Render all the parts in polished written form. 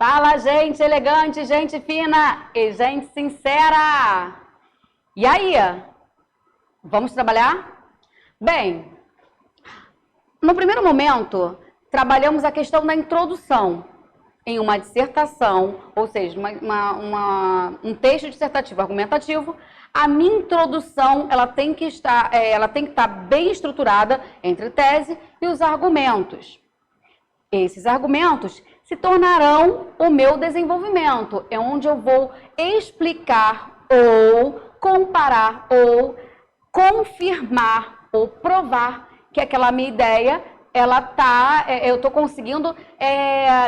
Fala, gente elegante, gente fina e gente sincera. E aí, vamos trabalhar? Bem, no primeiro momento, trabalhamos a questão da introdução em uma dissertação, ou seja, um texto dissertativo argumentativo. A minha introdução ela tem que estar bem estruturada entre tese e os argumentos. Esses argumentos se tornarão o meu desenvolvimento, é onde eu vou explicar ou comparar ou confirmar ou provar que aquela minha ideia eu estou conseguindo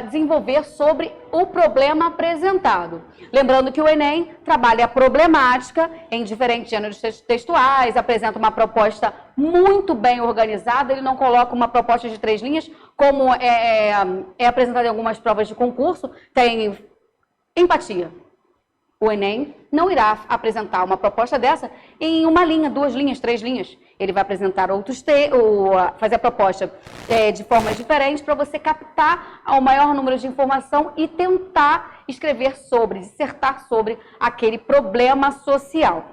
desenvolver sobre o problema apresentado. Lembrando que o Enem trabalha a problemática em diferentes gêneros textuais, apresenta uma proposta muito bem organizada, ele não coloca uma proposta de 3 linhas, como é apresentado em algumas provas de concurso, tem empatia. O Enem não irá apresentar uma proposta dessa em 1 linha, 2 linhas, 3 linhas. Ele vai apresentar fazer a proposta de formas diferentes para você captar o maior número de informação e tentar escrever dissertar sobre aquele problema social.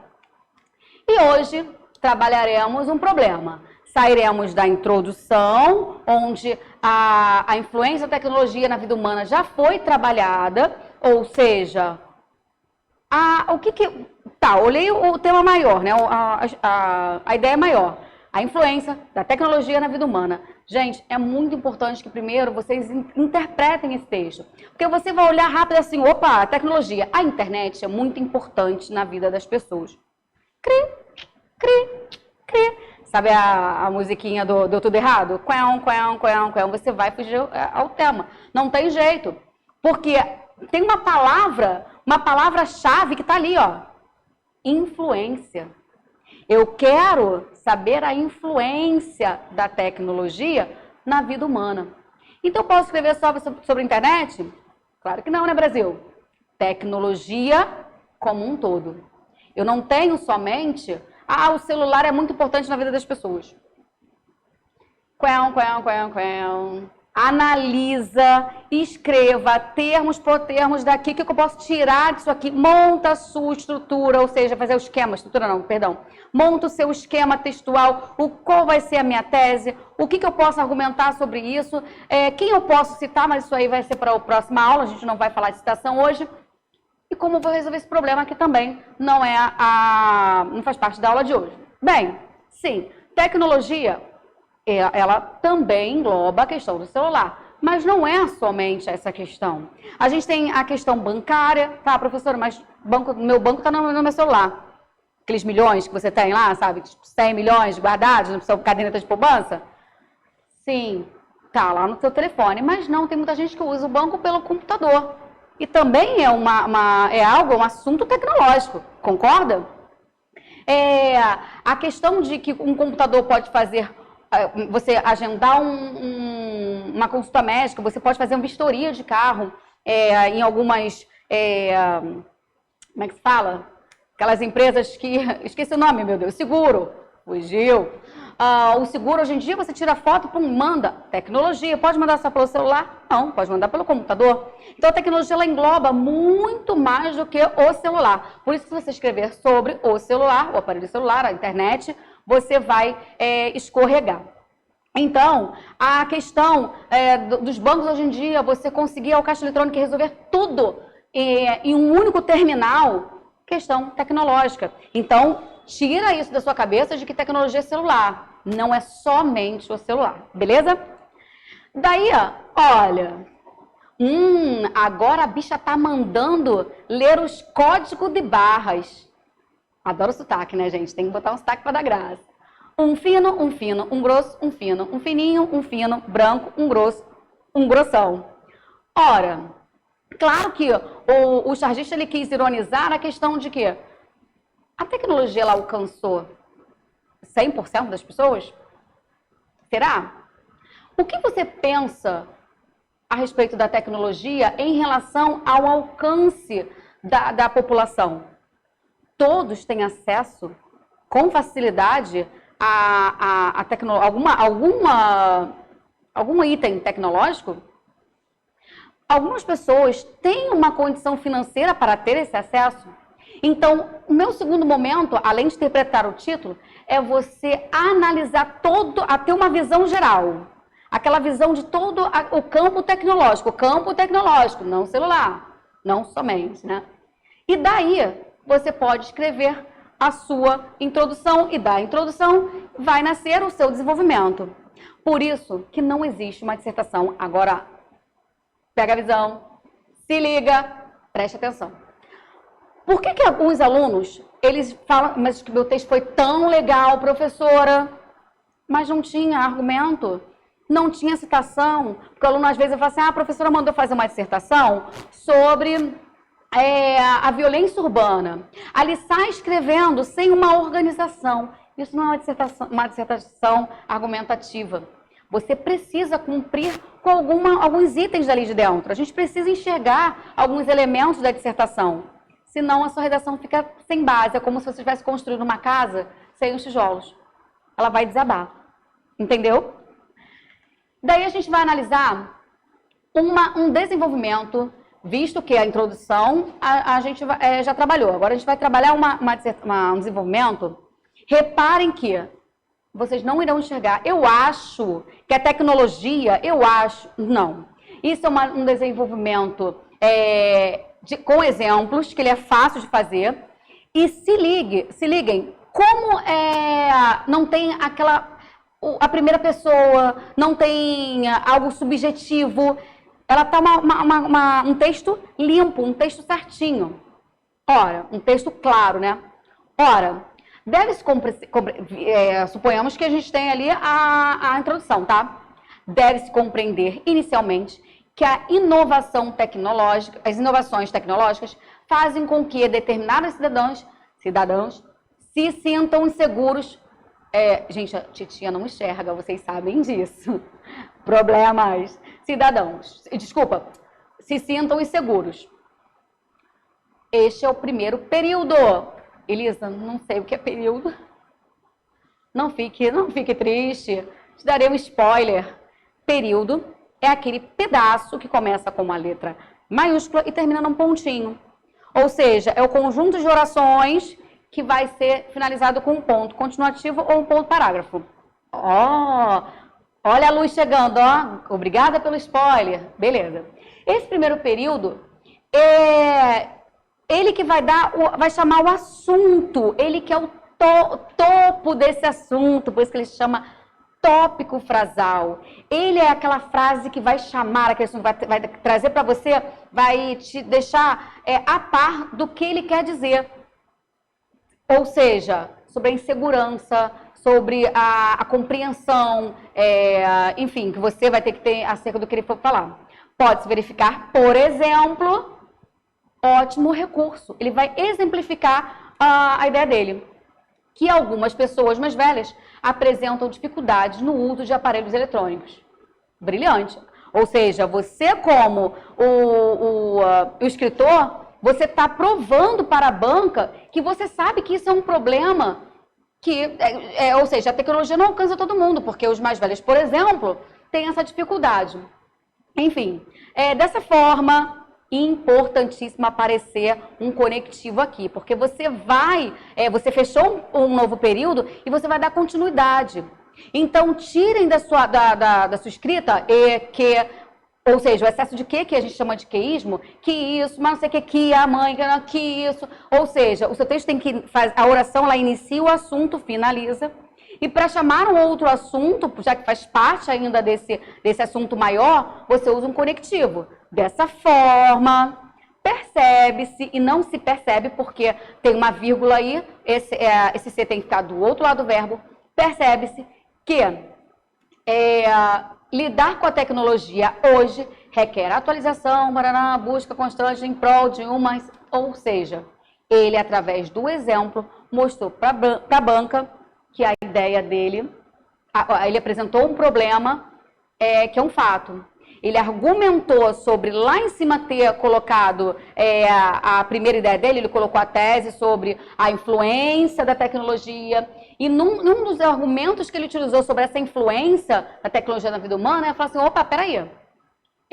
E hoje trabalharemos um problema. Sairemos da introdução, onde a influência da tecnologia na vida humana já foi trabalhada, ou seja, olhei o tema maior, né? A ideia maior. A influência da tecnologia na vida humana. Gente, é muito importante que primeiro vocês interpretem esse texto. Porque você vai olhar rápido assim, opa, a tecnologia. A internet é muito importante na vida das pessoas. Cri, cri, cri. Sabe a musiquinha do Tudo Errado? Quão, quão, quão, quão. Você vai fugir ao tema. Não tem jeito. Porque tem uma palavra-chave que está ali, ó. Influência. Eu quero saber a influência da tecnologia na vida humana. Então, posso escrever só sobre a internet? Claro que não, né, Brasil? Tecnologia como um todo. Eu não tenho somente... o celular é muito importante na vida das pessoas. Analisa, escreva termos por termos daqui, o que eu posso tirar disso aqui, monta a sua estrutura, ou seja, fazer o esquema, monta o seu esquema textual, qual vai ser a minha tese, o que eu posso argumentar sobre isso, quem eu posso citar, mas isso aí vai ser para a próxima aula, a gente não vai falar de citação hoje, e como eu vou resolver esse problema que também não faz parte da aula de hoje. Bem, sim, tecnologia... ela também engloba a questão do celular, mas não é somente essa questão. A gente tem a questão bancária, tá, professora, mas meu banco está no meu celular. Aqueles milhões que você tem lá, sabe, 100 milhões guardados na sua caderneta de poupança? Sim, tá lá no seu telefone, mas não, tem muita gente que usa o banco pelo computador. E também é um assunto tecnológico, concorda? A questão de que um computador pode fazer... Você agendar uma consulta médica, você pode fazer uma vistoria de carro em algumas, como é que se fala? Aquelas empresas que, esqueci o nome, meu Deus, seguro, fugiu. O seguro, hoje em dia, você tira foto, manda. Tecnologia, pode mandar só pelo celular? Não, pode mandar pelo computador. Então, a tecnologia, ela engloba muito mais do que o celular. Por isso, se você escrever sobre o celular, o aparelho celular, a internet, você vai escorregar. Então, a questão dos bancos hoje em dia, você conseguir ao caixa eletrônico e resolver tudo em um único terminal, questão tecnológica. Então, tira isso da sua cabeça de que tecnologia é celular. Não é somente o celular, beleza? Daí, olha, agora a bicha tá mandando ler os códigos de barras. Adoro sotaque, né, gente? Tem que botar um sotaque para dar graça. Um fino, um grosso, um fino, um fininho, um fino, branco, um grosso, um grossão. Ora, claro que o chargista ele quis ironizar a questão de que a tecnologia ela alcançou 100% das pessoas? Será? O que você pensa a respeito da tecnologia em relação ao alcance da população? Todos têm acesso com facilidade a algum item tecnológico? algumas pessoas têm uma condição financeira para ter esse acesso. Então, o meu segundo momento, além de interpretar o título, é você analisar todo, a ter uma visão geral. Aquela visão de todo o campo tecnológico, não celular, não somente, né? E daí, você pode escrever a sua introdução, e da introdução vai nascer o seu desenvolvimento. Por isso que não existe uma dissertação. Agora, pega a visão, se liga, preste atenção. Por que alguns alunos, eles falam, mas que meu texto foi tão legal, professora, mas não tinha argumento, não tinha citação? Porque o aluno às vezes fala assim, a professora mandou fazer uma dissertação sobre a violência urbana. Ali sai escrevendo sem uma organização. Isso não é uma dissertação argumentativa. Você precisa cumprir com alguns itens ali de dentro. A gente precisa enxergar alguns elementos da dissertação. Senão a sua redação fica sem base. É como se você estivesse construindo uma casa sem os tijolos. Ela vai desabar. Entendeu? Daí a gente vai analisar um desenvolvimento, visto que a introdução a gente já trabalhou. Agora a gente vai trabalhar um desenvolvimento. Reparem que vocês não irão enxergar. Eu acho que a tecnologia, não. Isso é um desenvolvimento com exemplos, que ele é fácil de fazer. E se liguem, como não tem a primeira pessoa, não tem algo subjetivo, ela está um texto limpo, um texto certinho. Ora, um texto claro, né? Ora, suponhamos que a gente tem ali a introdução, tá? Deve-se compreender inicialmente que a inovação tecnológica, as inovações tecnológicas fazem com que determinados cidadãos se sintam inseguros. Gente, a titia não enxerga, vocês sabem disso. Problemas. Cidadãos, desculpa, se sintam inseguros. Este é o primeiro período. Elisa, não sei o que é período. Não fique triste. Te darei um spoiler. Período é aquele pedaço que começa com uma letra maiúscula e termina num pontinho. Ou seja, é o conjunto de orações que vai ser finalizado com um ponto continuativo ou um ponto parágrafo. Olha a luz chegando, ó. Obrigada pelo spoiler. Beleza. Esse primeiro período ele que vai chamar o assunto, ele que é o topo desse assunto, por isso que ele chama tópico frasal. Ele é aquela frase que vai chamar aquele assunto, vai trazer para você, vai te deixar a par do que ele quer dizer. Ou seja, sobre a insegurança, sobre a compreensão, enfim, que você vai ter que ter acerca do que ele for falar. Pode-se verificar, por exemplo, ótimo recurso. Ele vai exemplificar a ideia dele. Que algumas pessoas mais velhas apresentam dificuldades no uso de aparelhos eletrônicos. Brilhante. Ou seja, você como o escritor, você está provando para a banca que você sabe que isso é um problema, ou seja, a tecnologia não alcança todo mundo, porque os mais velhos, por exemplo, têm essa dificuldade. Enfim, dessa forma, importantíssimo aparecer um conectivo aqui, porque você fechou um novo período e você vai dar continuidade. Então, tirem da sua escrita ou seja, o excesso de que a gente chama de queísmo, que isso, mas não sei o que a mãe, que isso. Ou seja, o seu texto tem que fazer, a oração ela inicia o assunto, finaliza. E para chamar um outro assunto, já que faz parte ainda desse assunto maior, você usa um conectivo. Dessa forma, percebe-se e não se percebe, porque tem uma vírgula aí, esse C tem que ficar do outro lado do verbo, percebe-se que lidar com a tecnologia hoje requer atualização, busca constante em prol de ou seja, ele, através do exemplo, mostrou para a banca que a ideia dele, ele apresentou um problema que é um fato. Ele argumentou sobre lá em cima ter colocado a primeira ideia dele, ele colocou a tese sobre a influência da tecnologia. E num dos argumentos que ele utilizou sobre essa influência da tecnologia na vida humana, ele falou assim, opa, peraí,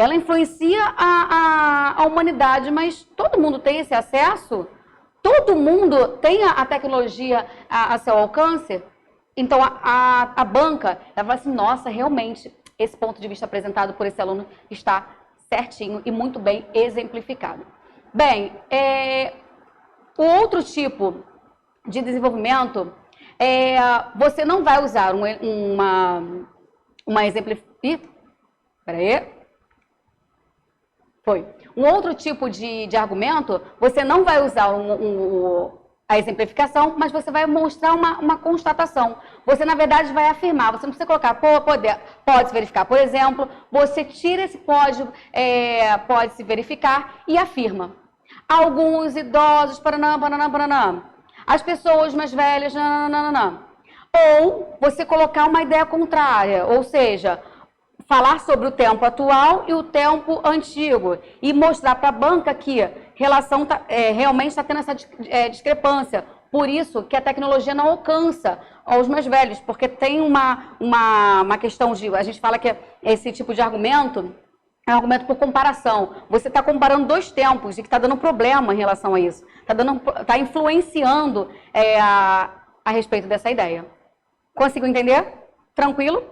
ela influencia a humanidade, mas todo mundo tem esse acesso? Todo mundo tem a tecnologia a seu alcance? Então, a banca, ela fala assim, nossa, realmente, esse ponto de vista apresentado por esse aluno está certinho e muito bem exemplificado. Bem, o outro tipo de desenvolvimento, você não vai usar uma exemplificação. Peraí. Foi. Um outro tipo de argumento, você não vai usar a exemplificação, mas você vai mostrar uma constatação. Você, na verdade, vai afirmar. Você não precisa colocar pode se verificar. Por exemplo, você tira esse pode se verificar e afirma. Alguns idosos, paranã, paranã, paranã. As pessoas mais velhas, nananana. Ou você colocar uma ideia contrária, ou seja, falar sobre o tempo atual e o tempo antigo e mostrar para a banca que realmente está tendo essa discrepância. Por isso que a tecnologia não alcança aos mais velhos, porque tem uma questão de... A gente fala que esse tipo de argumento é um argumento por comparação. Você está comparando dois tempos e que está dando problema em relação a isso. Está influenciando a respeito dessa ideia. Conseguiu entender? Tranquilo?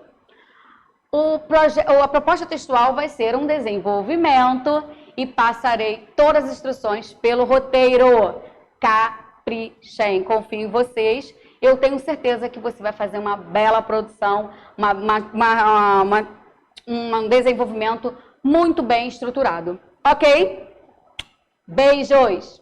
A proposta textual vai ser um desenvolvimento e passarei todas as instruções pelo roteiro. Caprichem, confio em vocês. Eu tenho certeza que você vai fazer uma bela produção, um desenvolvimento muito bem estruturado. Ok? Beijos!